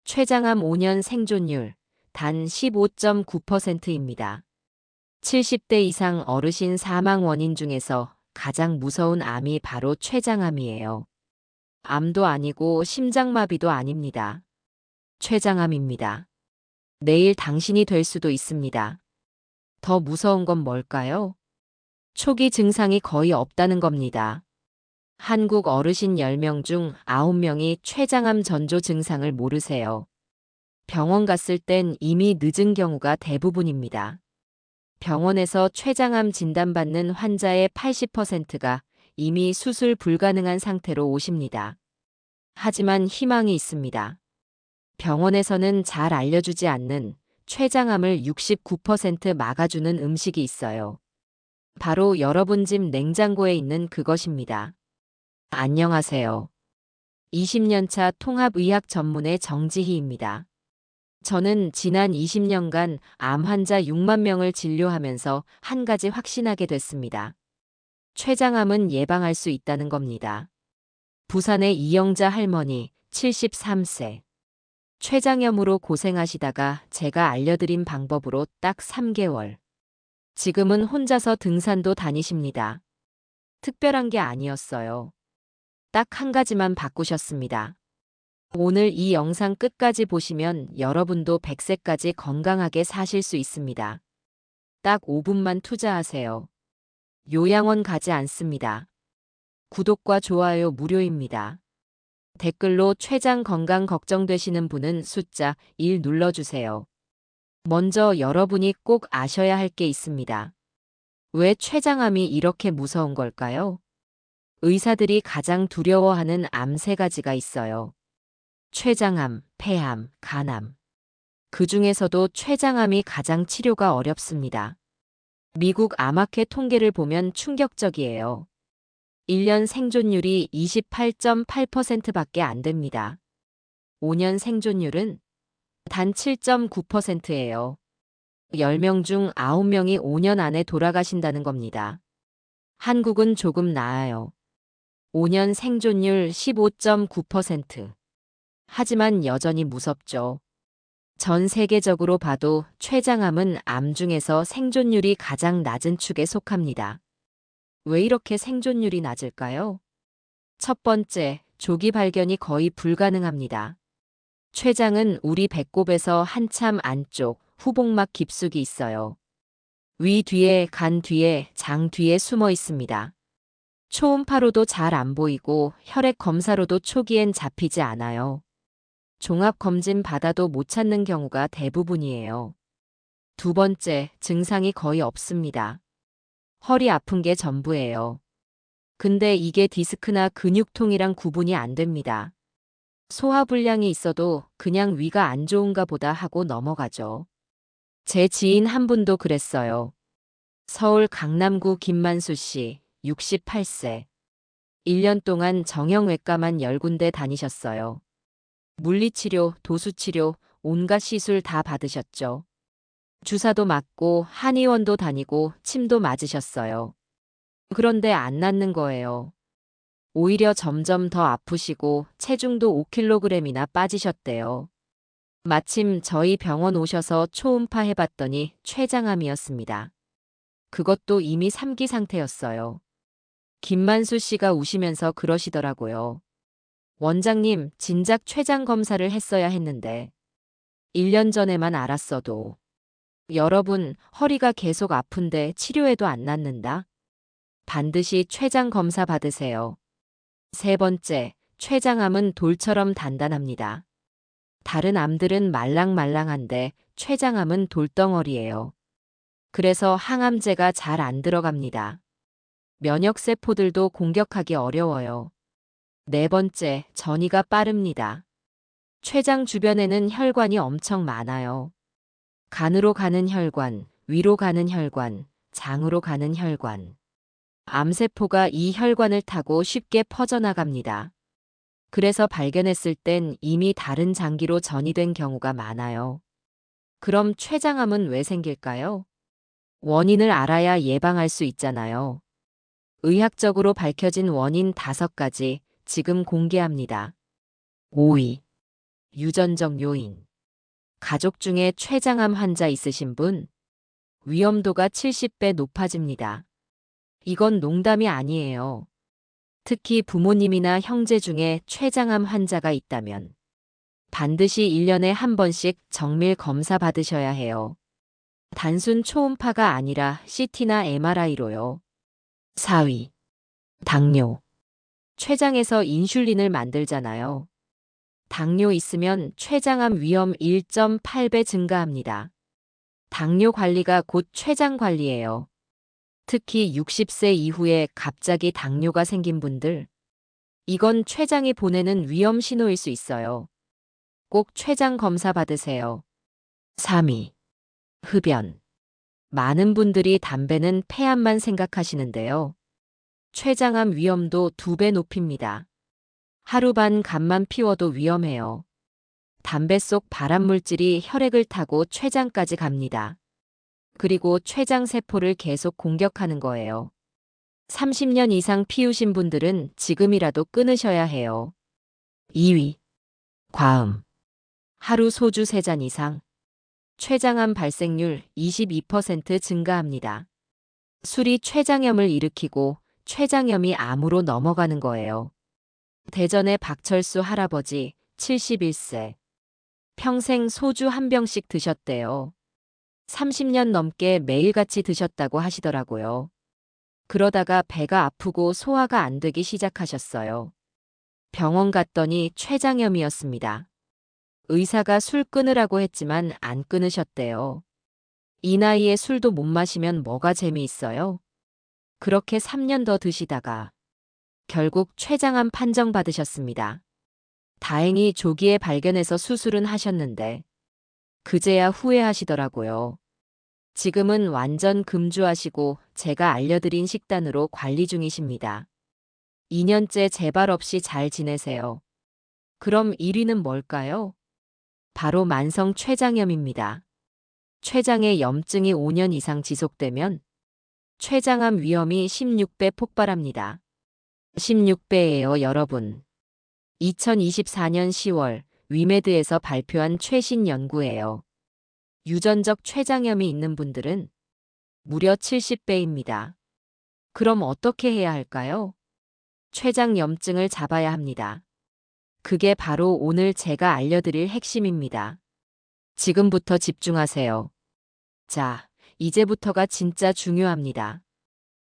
췌장암 5년 생존율 단 15.9%입니다. 70대 이상 어르신 사망 원인 중에서 가장 무서운 암이 바로 췌장암이에요. 암도 아니고 심장마비도 아닙니다. 췌장암입니다. 내일 당신이 될 수도 있습니다. 더 무서운 건 뭘까요? 초기 증상이 거의 없다는 겁니다. 한국 어르신 10명 중 9명이 췌장암 전조 증상을 모르세요. 병원 갔을 땐 이미 늦은 경우가 대부분입니다. 병원에서 췌장암 진단받는 환자의 80%가 이미 수술 불가능한 상태로 오십니다. 하지만 희망이 있습니다. 병원에서는 잘 알려주지 않는 췌장암을 69% 막아주는 음식이 있어요. 바로 여러분 집 냉장고에 있는 그것입니다. 안녕하세요. 20년차 통합의학 전문의 정지희입니다. 저는 지난 20년간 암 환자 6만 명을 진료하면서 한 가지 확신하게 됐습니다. 췌장암은 예방할 수 있다는 겁니다. 부산의 이영자 할머니 73세. 췌장염으로 고생하시다가 제가 알려드린 방법으로 딱 3개월. 지금은 혼자서 등산도 다니십니다. 특별한 게 아니었어요. 딱 한 가지만 바꾸셨습니다. 오늘 이 영상 끝까지 보시면 여러분도 100세까지 건강하게 사실 수 있습니다. 딱 5분만 투자하세요. 요양원 가지 않습니다. 구독과 좋아요 무료입니다. 댓글로 췌장 건강 걱정되시는 분은 숫자 1 눌러주세요. 먼저 여러분이 꼭 아셔야 할 게 있습니다. 왜 췌장암이 이렇게 무서운 걸까요? 의사들이 가장 두려워하는 암 3가지가 있어요. 췌장암, 폐암, 간암. 그 중에서도 췌장암이 가장 치료가 어렵습니다. 미국 암학회 통계를 보면 충격적이에요. 1년 생존율이 28.8%밖에 안 됩니다. 5년 생존율은 단 7.9%예요. 10명 중 9명이 5년 안에 돌아가신다는 겁니다. 한국은 조금 나아요. 5년 생존율 15.9%. 하지만 여전히 무섭죠. 전 세계적으로 봐도 췌장암은 암 중에서 생존율이 가장 낮은 축에 속합니다. 왜 이렇게 생존율이 낮을까요? 첫 번째, 조기 발견이 거의 불가능합니다. 췌장은 우리 배꼽에서 한참 안쪽, 후복막 깊숙이 있어요. 위 뒤에, 간 뒤에, 장 뒤에 숨어 있습니다. 초음파로도 잘 안 보이고 혈액 검사로도 초기엔 잡히지 않아요. 종합검진 받아도 못 찾는 경우가 대부분이에요. 두 번째, 증상이 거의 없습니다. 허리 아픈 게 전부예요. 근데 이게 디스크나 근육통이랑 구분이 안 됩니다. 소화불량이 있어도 그냥 위가 안 좋은가 보다 하고 넘어가죠. 제 지인 한 분도 그랬어요. 서울 강남구 김만수 씨, 68세. 1년 동안 정형외과만 10군데 다니셨어요. 물리치료, 도수치료, 온갖 시술 다 받으셨죠. 주사도 맞고 한의원도 다니고 침도 맞으셨어요. 그런데 안 낫는 거예요. 오히려 점점 더 아프시고 체중도 5kg이나 빠지셨대요. 마침 저희 병원 오셔서 초음파 해봤더니 췌장암이었습니다. 그것도 이미 3기 상태였어요. 김만수 씨가 우시면서 그러시더라고요. 원장님, 진작 췌장 검사를 했어야 했는데. 1년 전에만 알았어도. 여러분, 허리가 계속 아픈데 치료해도 안 낫는다? 반드시 췌장 검사 받으세요. 세 번째, 췌장암은 돌처럼 단단합니다. 다른 암들은 말랑말랑한데 췌장암은 돌덩어리예요. 그래서 항암제가 잘 안 들어갑니다. 면역세포들도 공격하기 어려워요. 네 번째, 전이가 빠릅니다. 췌장 주변에는 혈관이 엄청 많아요. 간으로 가는 혈관, 위로 가는 혈관, 장으로 가는 혈관. 암세포가 이 혈관을 타고 쉽게 퍼져나갑니다. 그래서 발견했을 땐 이미 다른 장기로 전이된 경우가 많아요. 그럼 췌장암은 왜 생길까요? 원인을 알아야 예방할 수 있잖아요. 의학적으로 밝혀진 원인 5가지 지금 공개합니다. 5위. 유전적 요인. 가족 중에 췌장암 환자 있으신 분? 위험도가 70배 높아집니다. 이건 농담이 아니에요. 특히 부모님이나 형제 중에 췌장암 환자가 있다면 반드시 1년에 한 번씩 정밀 검사 받으셔야 해요. 단순 초음파가 아니라 CT나 MRI로요. 4위. 당뇨. 췌장에서 인슐린을 만들잖아요. 당뇨 있으면 췌장암 위험 1.8배 증가합니다. 당뇨 관리가 곧 췌장 관리예요. 특히 60세 이후에 갑자기 당뇨가 생긴 분들, 이건 췌장이 보내는 위험 신호일 수 있어요. 꼭 췌장 검사 받으세요. 3위. 흡연. 많은 분들이 담배는 폐암만 생각하시는데요. 췌장암 위험도 2배 높입니다. 하루 반 gam만 피워도 위험해요. 담배 속 발암물질이 혈액을 타고 췌장까지 갑니다. 그리고 췌장 세포를 계속 공격하는 거예요. 30년 이상 피우신 분들은 지금이라도 끊으셔야 해요. 2위. 과음. 하루 소주 3잔 이상. 췌장암 발생률 22% 증가합니다. 술이 췌장염을 일으키고 췌장염이 암으로 넘어가는 거예요. 대전의 박철수 할아버지 71세. 평생 소주 한 병씩 드셨대요. 30년 넘게 매일같이 드셨다고 하시더라고요. 그러다가 배가 아프고 소화가 안 되기 시작하셨어요. 병원 갔더니 췌장염이었습니다. 의사가 술 끊으라고 했지만 안 끊으셨대요. 이 나이에 술도 못 마시면 뭐가 재미있어요? 그렇게 3년 더 드시다가 결국 췌장암 판정받으셨습니다. 다행히 조기에 발견해서 수술은 하셨는데 그제야 후회하시더라고요. 지금은 완전 금주하시고 제가 알려드린 식단으로 관리 중이십니다. 2년째 재발 없이 잘 지내세요. 그럼 1위는 뭘까요? 바로 만성 췌장염입니다. 췌장에 염증이 5년 이상 지속되면 췌장암 위험이 16배 폭발합니다. 16배예요, 여러분. 2024년 10월 위메드에서 발표한 최신 연구예요. 유전적 췌장염이 있는 분들은 무려 70배입니다. 그럼 어떻게 해야 할까요? 췌장염증을 잡아야 합니다. 그게 바로 오늘 제가 알려드릴 핵심입니다. 지금부터 집중하세요. 자, 이제부터가 진짜 중요합니다.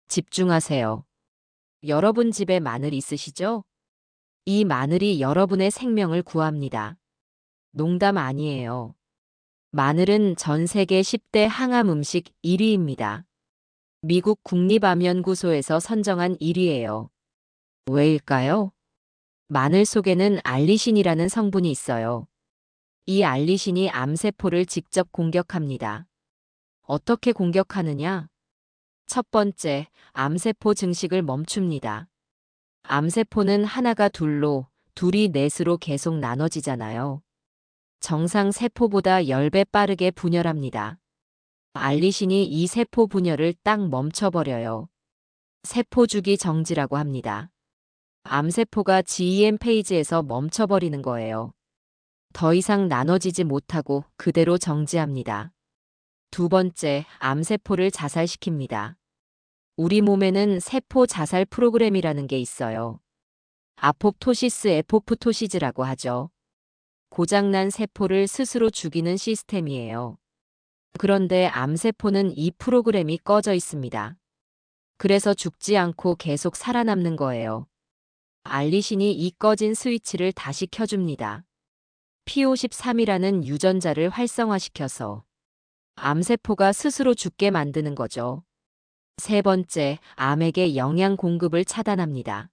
집중하세요. 여러분 집에 마늘 있으시죠? 이 마늘이 여러분의 생명을 구합니다. 농담 아니에요. 마늘은 전 세계 10대 항암 음식 1위입니다. 미국 국립암연구소에서 선정한 1위예요. 왜일까요? 마늘 속에는 알리신이라는 성분이 있어요. 이 알리신이 암세포를 직접 공격합니다. 어떻게 공격하느냐? 첫 번째, 암세포 증식을 멈춥니다. 암세포는 하나가 둘로, 둘이 넷으로 계속 나눠지잖아요. 정상 세포보다 10배 빠르게 분열합니다. 알리신이 이 세포 분열을 딱 멈춰버려요. 세포주기 정지라고 합니다. 암세포가 GEM 페이지에서 멈춰버리는 거예요. 더 이상 나눠지지 못하고 그대로 정지합니다. 두 번째, 암세포를 자살시킵니다. 우리 몸에는 세포 자살 프로그램이라는 게 있어요. 아포프토시스 에포프토시즈라고 하죠. 고장난 세포를 스스로 죽이는 시스템이에요. 그런데 암세포는 이 프로그램이 꺼져 있습니다. 그래서 죽지 않고 계속 살아남는 거예요. 알리신이 이 꺼진 스위치를 다시 켜줍니다. P53이라는 유전자를 활성화시켜서 암세포가 스스로 죽게 만드는 거죠. 세 번째, 암에게 영양 공급을 차단합니다.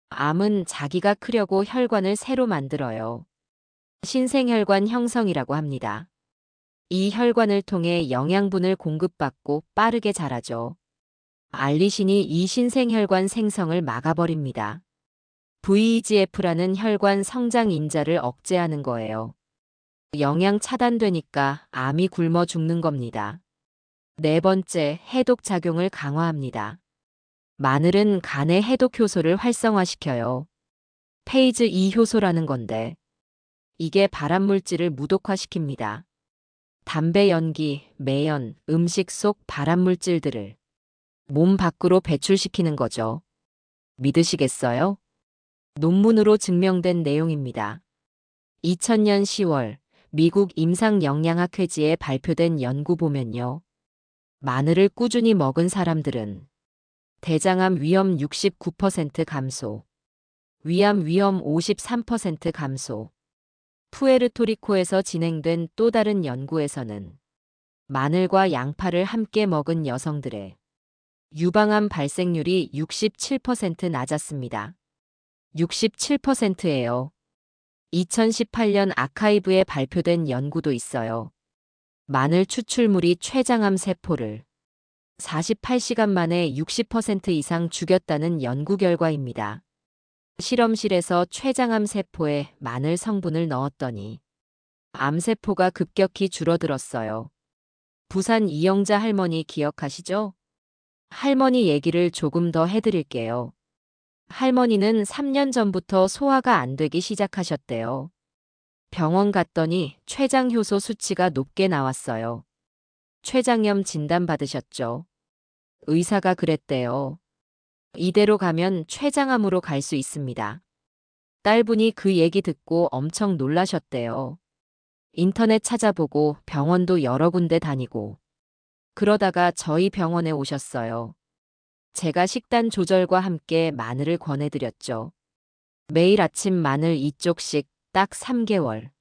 암은 자기가 크려고 혈관을 새로 만들어요. 신생혈관 형성이라고 합니다. 이 혈관을 통해 영양분을 공급받고 빠르게 자라죠. 알리신이 이 신생혈관 생성을 막아버립니다. VEGF라는 혈관 성장 인자를 억제하는 거예요. 영양 차단되니까 암이 굶어 죽는 겁니다. 네 번째, 해독 작용을 강화합니다. 마늘은 간의 해독 효소를 활성화시켜요. 페이즈 2 효소라는 건데 이게 발암물질을 무독화시킵니다. 담배 연기, 매연, 음식 속 발암물질들을 몸 밖으로 배출시키는 거죠. 믿으시겠어요? 논문으로 증명된 내용입니다. 2000년 10월 미국 임상영양학회지에 발표된 연구 보면요. 마늘을 꾸준히 먹은 사람들은 대장암 위험 69% 감소, 위암 위험 53% 감소. 푸에르토리코에서 진행된 또 다른 연구에서는 마늘과 양파를 함께 먹은 여성들의 유방암 발생률이 67% 낮았습니다. 67%예요. 2018년 아카이브에 발표된 연구도 있어요. 마늘 추출물이 췌장암 세포를 48시간 만에 60% 이상 죽였다는 연구 결과입니다. 실험실에서 췌장암 세포에 마늘 성분을 넣었더니 암세포가 급격히 줄어들었어요. 부산 이영자 할머니 기억하시죠? 할머니 얘기를 조금 더 해드릴게요. 할머니는 3년 전부터 소화가 안 되기 시작하셨대요. 병원 갔더니 췌장효소 수치가 높게 나왔어요. 췌장염 진단받으셨죠? 의사가 그랬대요. 이대로 가면 췌장암으로 갈 수 있습니다. 딸분이 그 얘기 듣고 엄청 놀라셨대요. 인터넷 찾아보고 병원도 여러 군데 다니고 그러다가 저희 병원에 오셨어요. 제가 식단 조절과 함께 마늘을 권해드렸죠. 매일 아침 마늘 2쪽씩 딱 3개월.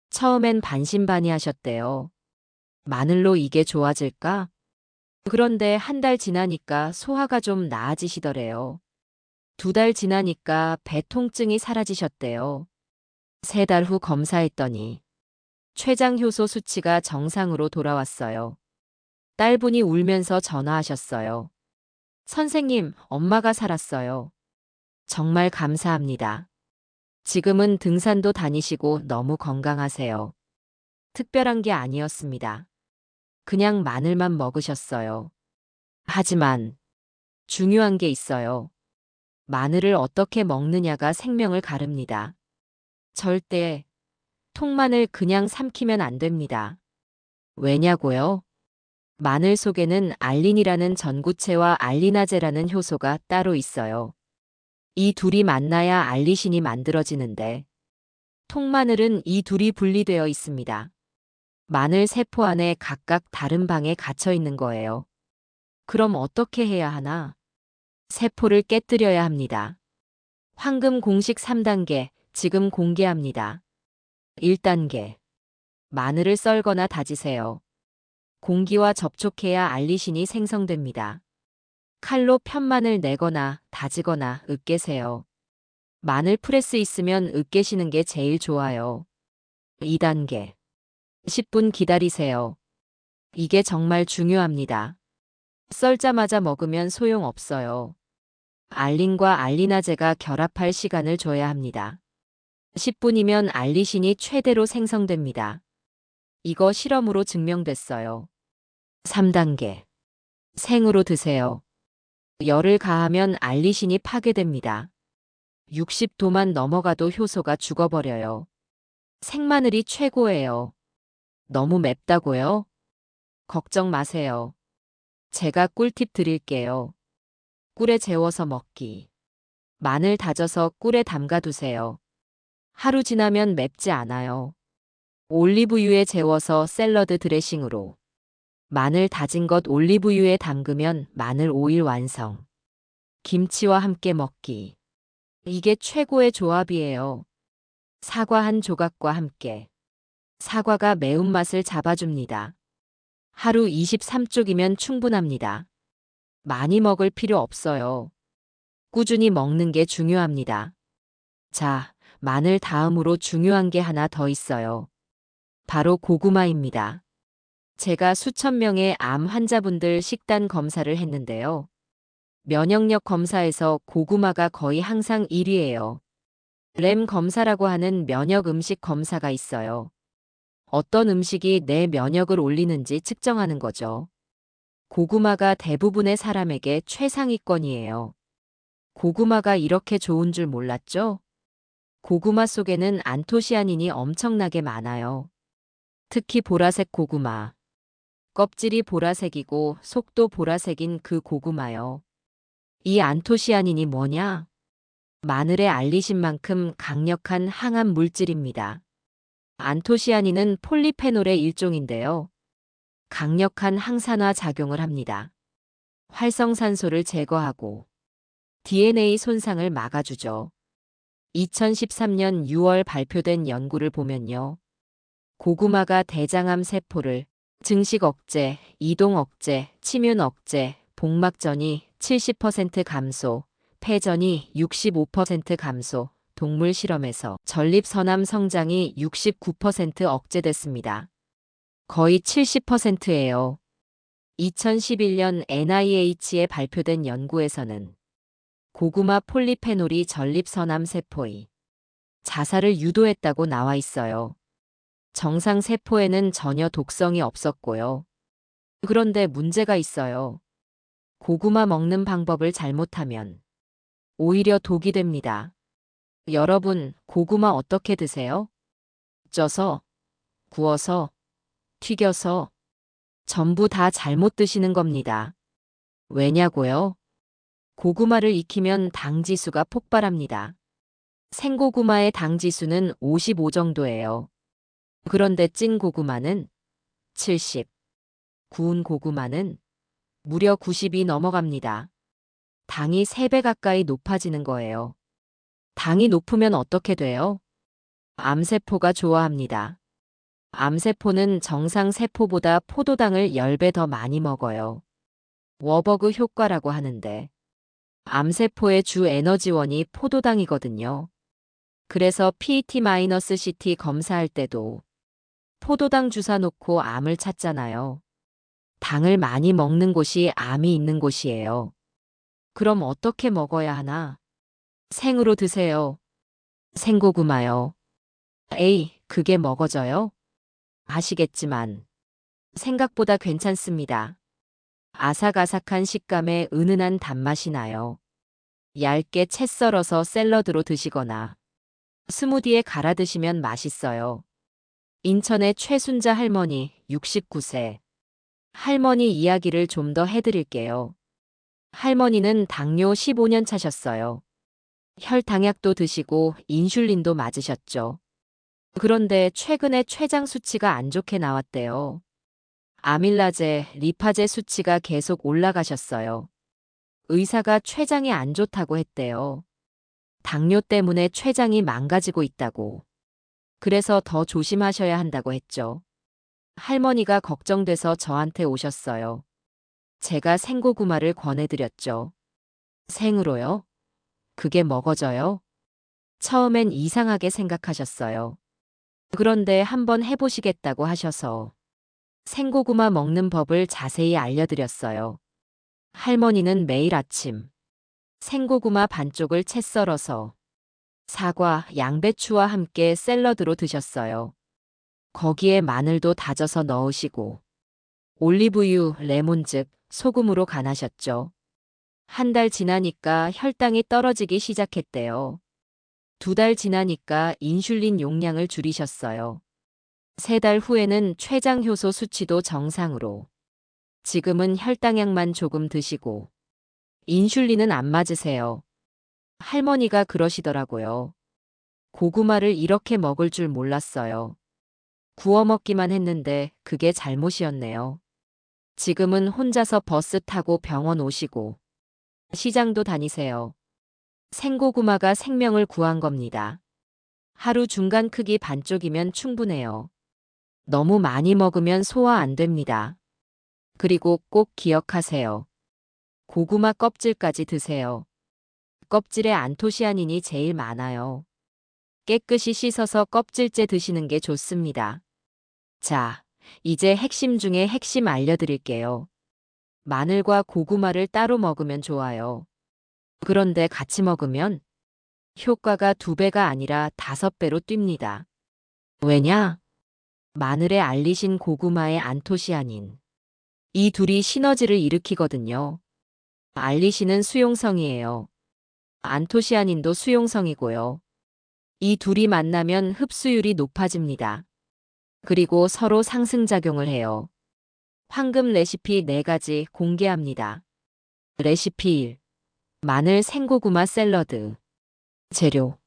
처음엔 반신반의하셨대요. 마늘로 이게 좋아질까? 그런데 한 달 지나니까 소화가 좀 나아지시더래요. 2달 지나니까 배 통증이 사라지셨대요. 3달 후 검사했더니 췌장효소 수치가 정상으로 돌아왔어요. 딸분이 울면서 전화하셨어요. 선생님, 엄마가 살았어요. 정말 감사합니다. 지금은 등산도 다니시고 너무 건강하세요. 특별한 게 아니었습니다. 그냥 마늘만 먹으셨어요. 하지만 중요한 게 있어요. 마늘을 어떻게 먹느냐가 생명을 가릅니다. 절대 통마늘 그냥 삼키면 안 됩니다. 왜냐고요? 마늘 속에는 알린이라는 전구체와 알리나제라는 효소가 따로 있어요. 이 둘이 만나야 알리신이 만들어지는데 통마늘은 이 둘이 분리되어 있습니다. 마늘 세포 안에 각각 다른 방에 갇혀 있는 거예요. 그럼 어떻게 해야 하나? 세포를 깨뜨려야 합니다. 황금 공식 3단계 지금 공개합니다. 1단계. 마늘을 썰거나 다지세요. 공기와 접촉해야 알리신이 생성됩니다. 칼로 편마늘 내거나 다지거나 으깨세요. 마늘 프레스 있으면 으깨시는 게 제일 좋아요. 2단계. 10분 기다리세요. 이게 정말 중요합니다. 썰자마자 먹으면 소용없어요. 알린과 알리나제가 결합할 시간을 줘야 합니다. 10분이면 알리신이 최대로 생성됩니다. 이거 실험으로 증명됐어요. 3단계. 생으로 드세요. 열을 가하면 알리신이 파괴됩니다. 60도만 넘어가도 효소가 죽어버려요. 생마늘이 최고예요. 너무 맵다고요? 걱정 마세요. 제가 꿀팁 드릴게요. 꿀에 재워서 먹기. 마늘 다져서 꿀에 담가두세요. 하루 지나면 맵지 않아요. 올리브유에 재워서 샐러드 드레싱으로. 마늘 다진 것 올리브유에 담그면 마늘 오일 완성. 김치와 함께 먹기. 이게 최고의 조합이에요. 사과 한 조각과 함께. 사과가 매운맛을 잡아줍니다. 하루 23쪽이면 충분합니다. 많이 먹을 필요 없어요. 꾸준히 먹는 게 중요합니다. 자, 마늘 다음으로 중요한 게 하나 더 있어요. 바로 고구마입니다. 제가 수천 명의 암 환자분들 식단 검사를 했는데요. 면역력 검사에서 고구마가 거의 항상 1위예요. 램 검사라고 하는 면역 음식 검사가 있어요. 어떤 음식이 내 면역을 올리는지 측정하는 거죠. 고구마가 대부분의 사람에게 최상위권이에요. 고구마가 이렇게 좋은 줄 몰랐죠? 고구마 속에는 안토시아닌이 엄청나게 많아요. 특히 보라색 고구마. 껍질이 보라색이고 속도 보라색인 그 고구마요. 이 안토시아닌이 뭐냐? 마늘의 알리신만큼 강력한 항암 물질입니다. 안토시아닌은 폴리페놀의 일종인데요. 강력한 항산화 작용을 합니다. 활성산소를 제거하고 DNA 손상을 막아주죠. 2013년 6월 발표된 연구를 보면요. 고구마가 대장암 세포를 증식 억제, 이동 억제, 침윤 억제, 복막전이 70% 감소, 폐전이 65% 감소, 동물 실험에서 전립선암 성장이 69% 억제됐습니다. 거의 70%예요. 2011년 NIH에 발표된 연구에서는 고구마 폴리페놀이 전립선암 세포의 자살을 유도했다고 나와 있어요. 정상 세포에는 전혀 독성이 없었고요. 그런데 문제가 있어요. 고구마 먹는 방법을 잘못하면 오히려 독이 됩니다. 여러분, 고구마 어떻게 드세요? 쪄서, 구워서, 튀겨서, 전부 다 잘못 드시는 겁니다. 왜냐고요? 고구마를 익히면 당 지수가 폭발합니다. 생고구마의 당 지수는 55 정도예요. 그런데 찐 고구마는 70, 구운 고구마는 무려 90이 넘어갑니다. 당이 3배 가까이 높아지는 거예요. 당이 높으면 어떻게 돼요? 암세포가 좋아합니다. 암세포는 정상 세포보다 포도당을 10배 더 많이 먹어요. 워버그 효과라고 하는데 암세포의 주 에너지원이 포도당이거든요. 그래서 PET-CT 검사할 때도 포도당 주사 놓고 암을 찾잖아요. 당을 많이 먹는 곳이 암이 있는 곳이에요. 그럼 어떻게 먹어야 하나? 생으로 드세요. 생고구마요. 에이, 그게 먹어져요? 아시겠지만 생각보다 괜찮습니다. 아삭아삭한 식감에 은은한 단맛이 나요. 얇게 채 썰어서 샐러드로 드시거나 스무디에 갈아 드시면 맛있어요. 인천의 최순자 할머니 69세. 할머니 이야기를 좀 더 해드릴게요. 할머니는 당뇨 15년 차셨어요. 혈당약도 드시고 인슐린도 맞으셨죠. 그런데 최근에 췌장 수치가 안 좋게 나왔대요. 아밀라제, 리파제 수치가 계속 올라가셨어요. 의사가 췌장이 안 좋다고 했대요. 당뇨 때문에 췌장이 망가지고 있다고. 그래서 더 조심하셔야 한다고 했죠. 할머니가 걱정돼서 저한테 오셨어요. 제가 생고구마를 권해드렸죠. 생으로요? 그게 먹어져요? 처음엔 이상하게 생각하셨어요. 그런데 한번 해보시겠다고 하셔서 생고구마 먹는 법을 자세히 알려드렸어요. 할머니는 매일 아침 생고구마 반쪽을 채 썰어서 사과, 양배추와 함께 샐러드로 드셨어요. 거기에 마늘도 다져서 넣으시고 올리브유, 레몬즙, 소금으로 간하셨죠. 한 달 지나니까 혈당이 떨어지기 시작했대요. 2달 지나니까 인슐린 용량을 줄이셨어요. 3달 후에는 췌장 효소 수치도 정상으로. 지금은 혈당약만 조금 드시고 인슐린은 안 맞으세요. 할머니가 그러시더라고요. 고구마를 이렇게 먹을 줄 몰랐어요. 구워 먹기만 했는데 그게 잘못이었네요. 지금은 혼자서 버스 타고 병원 오시고 시장도 다니세요. 생고구마가 생명을 구한 겁니다. 하루 중간 크기 반쪽이면 충분해요. 너무 많이 먹으면 소화 안 됩니다. 그리고 꼭 기억하세요. 고구마 껍질까지 드세요. 껍질에 안토시아닌이 제일 많아요. 깨끗이 씻어서 껍질째 드시는 게 좋습니다. 자, 이제 핵심 중에 핵심 알려드릴게요. 마늘과 고구마를 따로 먹으면 좋아요. 그런데 같이 먹으면 효과가 2배가 아니라 5배로 뜁니다. 왜냐? 마늘에 알리신 고구마의 안토시아닌. 이 둘이 시너지를 일으키거든요. 알리신은 수용성이에요. 안토시아닌도 수용성이고요. 이 둘이 만나면 흡수율이 높아집니다. 그리고 서로 상승작용을 해요. 황금 레시피 4가지 공개합니다. 레시피 1. 마늘 생고구마 샐러드. 재료.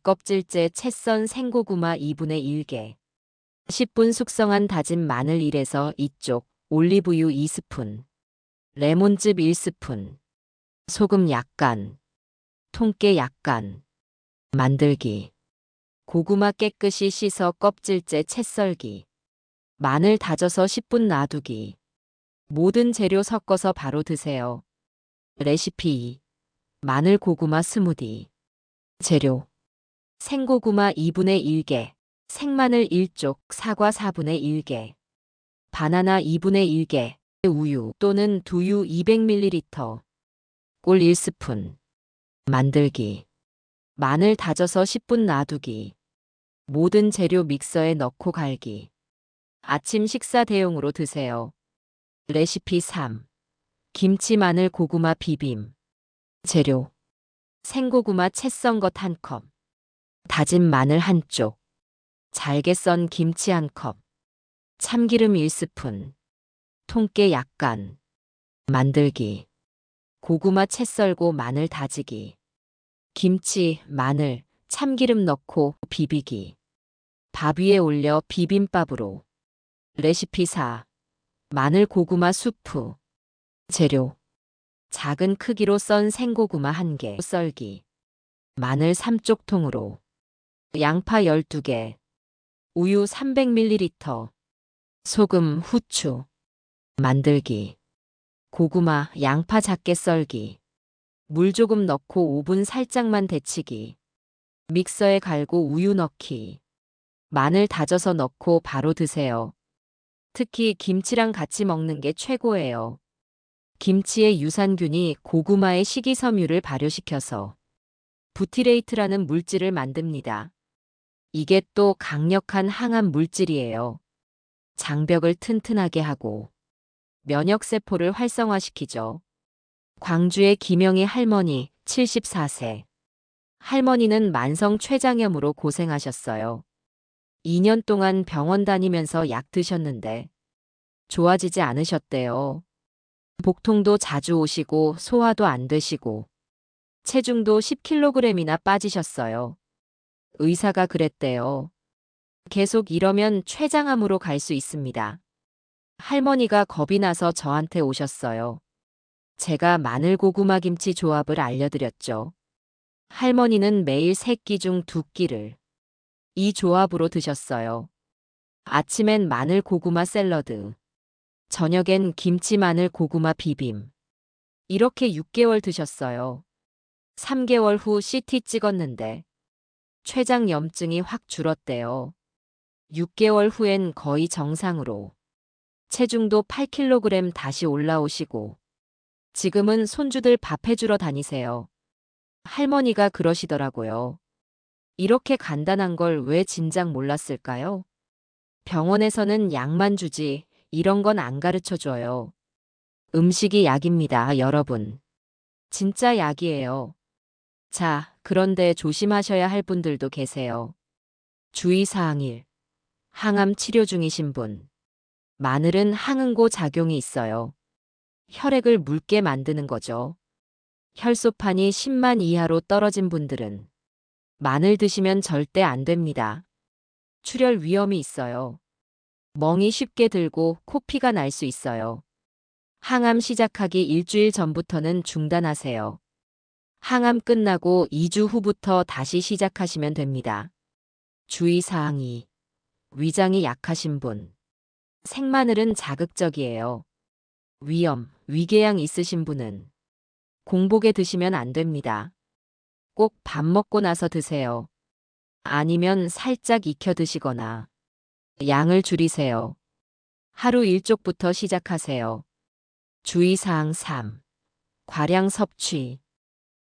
껍질째 채 썬 생고구마 2분의 1개. 10분 숙성한 다진 마늘 1에서 2쪽. 올리브유 2스푼. 레몬즙 1스푼. 소금 약간. 통깨 약간. 만들기. 고구마 깨끗이 씻어 껍질째 채 썰기. 마늘 다져서 10분 놔두기. 모든 재료 섞어서 바로 드세요. 레시피 2. 마늘 고구마 스무디. 재료. 생고구마 2분의 1개, 생마늘 1쪽, 사과 4분의 1개, 바나나 2분의 1개, 우유 또는 두유 200ml, 꿀 1스푼. 만들기. 마늘 다져서 10분 놔두기. 모든 재료 믹서에 넣고 갈기. 아침 식사 대용으로 드세요. 레시피 3. 김치 마늘 고구마 비빔. 재료. 생고구마 채 썬 것 1컵. 다진 마늘 1쪽. 잘게 썬 김치 1컵. 참기름 1스푼. 통깨 약간. 만들기. 고구마 채 썰고 마늘 다지기. 김치, 마늘, 참기름 넣고 비비기. 밥 위에 올려 비빔밥으로. 레시피 4. 마늘 고구마 수프. 재료. 작은 크기로 썬 생고구마 1개 썰기. 마늘 3쪽 통으로. 양파 12개. 우유 300ml. 소금, 후추. 만들기. 고구마, 양파 작게 썰기. 물 조금 넣고 5분 살짝만 데치기. 믹서에 갈고 우유 넣기. 마늘 다져서 넣고 바로 드세요. 특히 김치랑 같이 먹는 게 최고예요. 김치의 유산균이 고구마의 식이섬유를 발효시켜서 부티레이트라는 물질을 만듭니다. 이게 또 강력한 항암 물질이에요. 장벽을 튼튼하게 하고 면역세포를 활성화시키죠. 광주의 김영희 할머니 74세. 할머니는 만성 췌장염으로 고생하셨어요. 2년 동안 병원 다니면서 약 드셨는데 좋아지지 않으셨대요. 복통도 자주 오시고 소화도 안 되시고 체중도 10kg이나 빠지셨어요. 의사가 그랬대요. 계속 이러면 췌장암으로 갈 수 있습니다. 할머니가 겁이 나서 저한테 오셨어요. 제가 마늘 고구마 김치 조합을 알려드렸죠. 할머니는 매일 3끼 중 2끼를 이 조합으로 드셨어요. 아침엔 마늘 고구마 샐러드. 저녁엔 김치 마늘 고구마 비빔. 이렇게 6개월 드셨어요. 3개월 후 CT 찍었는데 췌장염증이 확 줄었대요. 6개월 후엔 거의 정상으로. 체중도 8kg 다시 올라오시고 지금은 손주들 밥 해주러 다니세요. 할머니가 그러시더라고요. 이렇게 간단한 걸 왜 진작 몰랐을까요? 병원에서는 약만 주지 이런 건 안 가르쳐 줘요. 음식이 약입니다, 여러분. 진짜 약이에요. 자, 그런데 조심하셔야 할 분들도 계세요. 주의사항 1. 항암 치료 중이신 분. 마늘은 항응고 작용이 있어요. 혈액을 묽게 만드는 거죠. 혈소판이 10만 이하로 떨어진 분들은 마늘 드시면 절대 안 됩니다. 출혈 위험이 있어요. 멍이 쉽게 들고 코피가 날 수 있어요. 항암 시작하기 일주일 전부터는 중단하세요. 항암 끝나고 2주 후부터 다시 시작하시면 됩니다. 주의사항 2. 위장이 약하신 분. 생마늘은 자극적이에요. 위염, 위궤양 있으신 분은 공복에 드시면 안 됩니다. 꼭 밥 먹고 나서 드세요. 아니면 살짝 익혀 드시거나 양을 줄이세요. 하루 1쪽부터 시작하세요. 주의사항 3. 과량 섭취.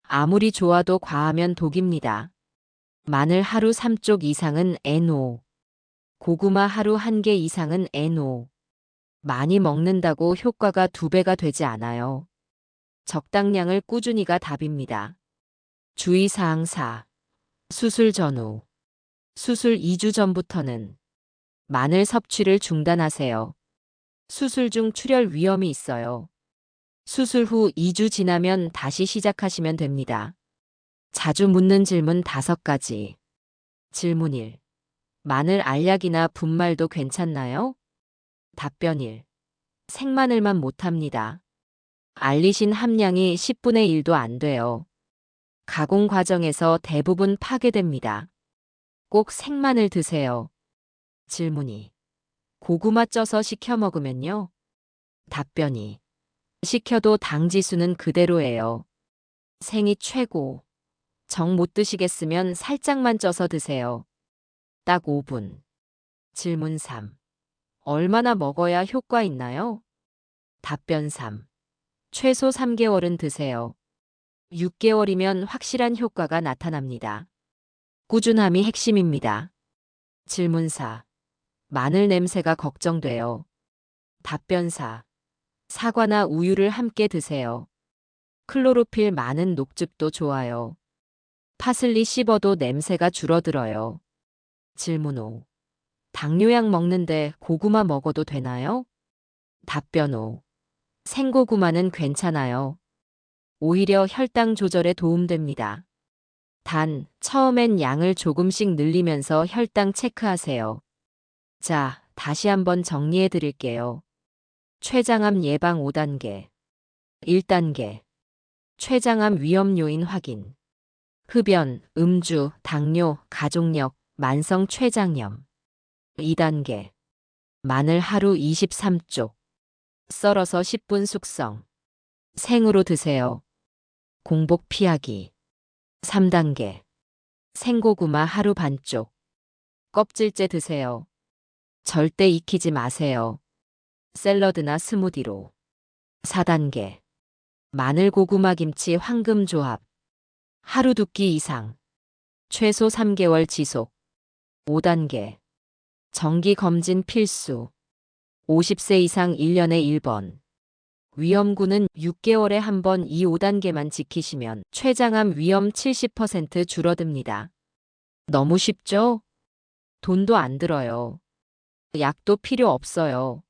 아무리 좋아도 과하면 독입니다. 마늘 하루 3쪽 이상은 NO. 고구마 하루 1개 이상은 NO. 많이 먹는다고 효과가 2배가 되지 않아요. 적당량을 꾸준히가 답입니다. 주의사항 4. 수술 전후. 수술 2주 전부터는 마늘 섭취를 중단하세요. 수술 중 출혈 위험이 있어요. 수술 후 2주 지나면 다시 시작하시면 됩니다. 자주 묻는 질문 5가지. 질문 1. 마늘 알약이나 분말도 괜찮나요? 답변 1. 생마늘만 못합니다. 알리신 함량이 10분의 1도 안 돼요. 가공 과정에서 대부분 파괴됩니다. 꼭 생마늘 드세요. 질문 2. 고구마 쪄서 식혀 먹으면요? 답변 2. 식혀도 당 지수는 그대로예요. 생이 최고. 정 못 드시겠으면 살짝만 쪄서 드세요. 딱 5분. 질문 3. 얼마나 먹어야 효과 있나요? 답변 3. 최소 3개월은 드세요. 6개월이면 확실한 효과가 나타납니다. 꾸준함이 핵심입니다. 질문 4. 마늘 냄새가 걱정돼요. 답변 4. 사과나 우유를 함께 드세요. 클로로필 많은 녹즙도 좋아요. 파슬리 씹어도 냄새가 줄어들어요. 질문 5. 당뇨약 먹는데 고구마 먹어도 되나요? 답변 5. 생고구마는 괜찮아요. 오히려 혈당 조절에 도움됩니다. 단, 처음엔 양을 조금씩 늘리면서 혈당 체크하세요. 자, 다시 한번 정리해 드릴게요. 췌장암 예방 5단계. 1단계. 췌장암 위험 요인 확인. 흡연, 음주, 당뇨, 가족력, 만성 췌장염. 2단계. 마늘 하루 23쪽. 썰어서 10분 숙성. 생으로 드세요. 공복 피하기. 3단계. 생고구마 하루 반쪽. 껍질째 드세요. 절대 익히지 마세요. 샐러드나 스무디로. 4단계. 마늘 고구마 김치 황금 조합. 하루 2끼 이상. 최소 3개월 지속. 5단계. 정기 검진 필수. 50세 이상 1년에 1번. 위험군은 6개월에 한 번 이 5단계만 지키시면 췌장암 위험 70% 줄어듭니다. 너무 쉽죠? 돈도 안 들어요. 약도 필요 없어요.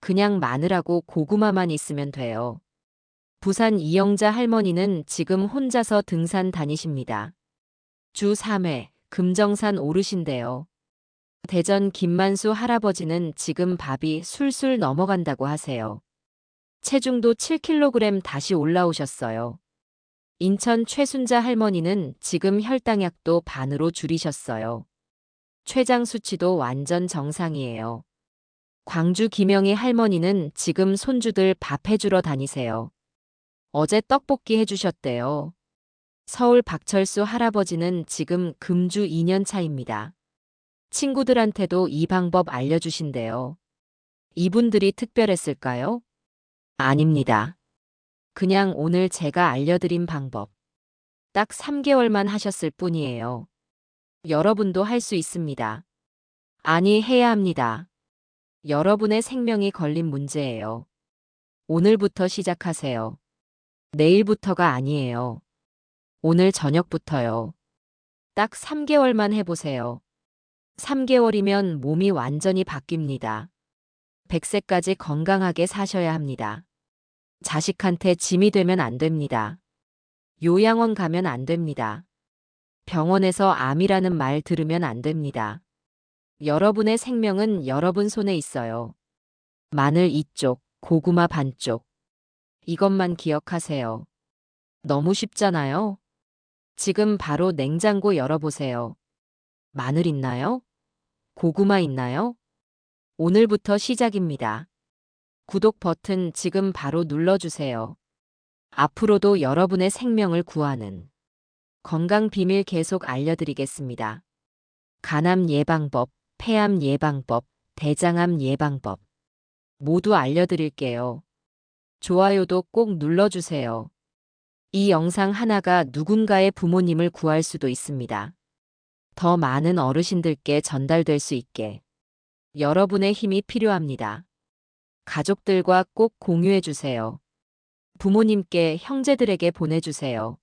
그냥 마늘하고 고구마만 있으면 돼요. 부산 이영자 할머니는 지금 혼자서 등산 다니십니다. 주 3회 금정산 오르신대요. 대전 김만수 할아버지는 지금 밥이 술술 넘어간다고 하세요. 체중도 7kg 다시 올라오셨어요. 인천 최순자 할머니는 지금 혈당약도 반으로 줄이셨어요. 췌장 수치도 완전 정상이에요. 광주 김영희 할머니는 지금 손주들 밥 해주러 다니세요. 어제 떡볶이 해주셨대요. 서울 박철수 할아버지는 지금 금주 2년 차입니다. 친구들한테도 이 방법 알려주신대요. 이분들이 특별했을까요? 아닙니다. 그냥 오늘 제가 알려드린 방법. 딱 3개월만 하셨을 뿐이에요. 여러분도 할 수 있습니다. 아니, 해야 합니다. 여러분의 생명이 걸린 문제예요. 오늘부터 시작하세요. 내일부터가 아니에요. 오늘 저녁부터요. 딱 3개월만 해보세요. 3개월이면 몸이 완전히 바뀝니다. 100세까지 건강하게 사셔야 합니다. 자식한테 짐이 되면 안 됩니다. 요양원 가면 안 됩니다. 병원에서 암이라는 말 들으면 안 됩니다. 여러분의 생명은 여러분 손에 있어요. 마늘 이쪽, 고구마 반쪽. 이것만 기억하세요. 너무 쉽잖아요? 지금 바로 냉장고 열어보세요. 마늘 있나요? 고구마 있나요? 오늘부터 시작입니다. 구독 버튼 지금 바로 눌러주세요. 앞으로도 여러분의 생명을 구하는 건강 비밀 계속 알려드리겠습니다. 간암 예방법, 폐암 예방법, 대장암 예방법. 모두 알려드릴게요. 좋아요도 꼭 눌러주세요. 이 영상 하나가 누군가의 부모님을 구할 수도 있습니다. 더 많은 어르신들께 전달될 수 있게 여러분의 힘이 필요합니다. 가족들과 꼭 공유해 주세요. 부모님께, 형제들에게 보내주세요.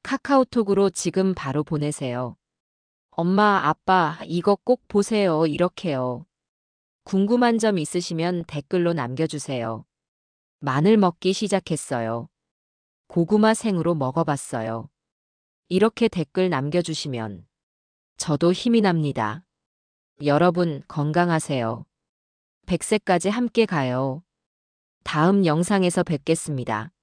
카카오톡으로 지금 바로 보내세요. 엄마, 아빠, 이거 꼭 보세요. 이렇게요. 궁금한 점 있으시면 댓글로 남겨주세요. 마늘 먹기 시작했어요. 고구마 생으로 먹어봤어요. 이렇게 댓글 남겨주시면 저도 힘이 납니다. 여러분 건강하세요. 100세까지 함께 가요. 다음 영상에서 뵙겠습니다.